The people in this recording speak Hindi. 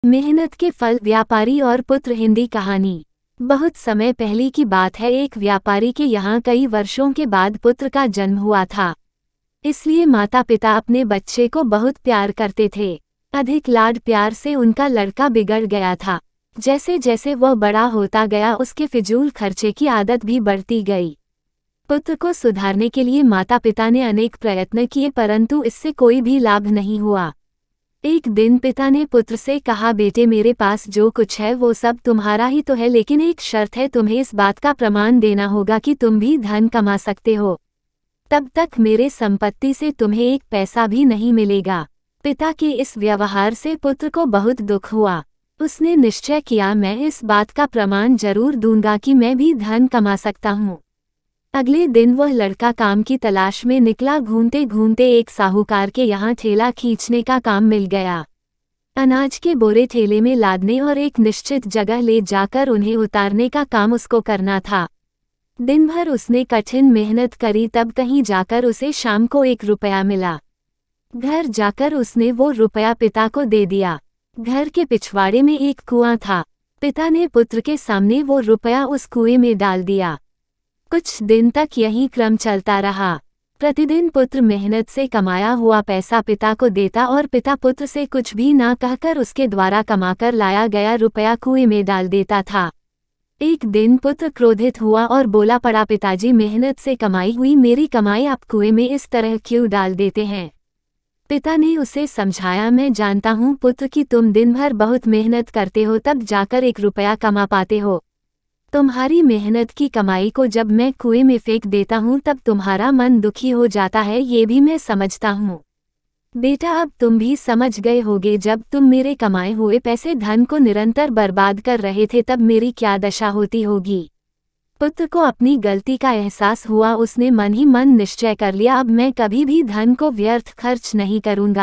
मेहनत के फल, व्यापारी और पुत्र। हिंदी कहानी। बहुत समय पहले की बात है। एक व्यापारी के यहाँ कई वर्षों के बाद पुत्र का जन्म हुआ था। इसलिए माता पिता अपने बच्चे को बहुत प्यार करते थे। अधिक लाड प्यार से उनका लड़का बिगड़ गया था। जैसे जैसे वह बड़ा होता गया उसके फिजूल खर्चे की आदत भी बढ़ती गई। पुत्र को सुधारने के लिए माता पिता ने अनेक प्रयत्न किए, परंतु इससे कोई भी लाभ नहीं हुआ। एक दिन पिता ने पुत्र से कहा, बेटे, मेरे पास जो कुछ है वो सब तुम्हारा ही तो है, लेकिन एक शर्त है, तुम्हें इस बात का प्रमाण देना होगा कि तुम भी धन कमा सकते हो। तब तक मेरे संपत्ति से तुम्हें एक पैसा भी नहीं मिलेगा। पिता के इस व्यवहार से पुत्र को बहुत दुख हुआ। उसने निश्चय किया, मैं इस बात का प्रमाण जरूर दूंगा कि मैं भी धन कमा सकता हूँ। अगले दिन वह लड़का काम की तलाश में निकला। घूमते घूमते एक साहूकार के यहाँ ठेला खींचने का काम मिल गया। अनाज के बोरे ठेले में लादने और एक निश्चित जगह ले जाकर उन्हें उतारने का काम उसको करना था। दिन भर उसने कठिन मेहनत करी, तब कहीं जाकर उसे शाम को 1 रुपया मिला। घर जाकर उसने वो रुपया पिता को दे दिया। घर के पिछवाड़े में एक कुआं था। पिता ने पुत्र के सामने वो रुपया उस कुएं में डाल दिया। कुछ दिन तक यही क्रम चलता रहा। प्रतिदिन पुत्र मेहनत से कमाया हुआ पैसा पिता को देता और पिता पुत्र से कुछ भी ना कहकर उसके द्वारा कमाकर लाया गया रुपया कुएं में डाल देता था। एक दिन पुत्र क्रोधित हुआ और बोला, पड़ा पिताजी, मेहनत से कमाई हुई मेरी कमाई आप कुएं में इस तरह क्यों डाल देते हैं? पिता ने उसे समझाया, मैं जानता हूँ पुत्र कि तुम दिन भर बहुत मेहनत करते हो, तब जाकर 1 रुपया कमा पाते हो। तुम्हारी मेहनत की कमाई को जब मैं कुएं में फेंक देता हूँ तब तुम्हारा मन दुखी हो जाता है, ये भी मैं समझता हूँ। बेटा, अब तुम भी समझ गए होगे, जब तुम मेरे कमाए हुए पैसे धन को निरंतर बर्बाद कर रहे थे तब मेरी क्या दशा होती होगी। पुत्र को अपनी गलती का एहसास हुआ। उसने मन ही मन निश्चय कर लिया, अब मैं कभी भी धन को व्यर्थ खर्च नहीं करूँगा।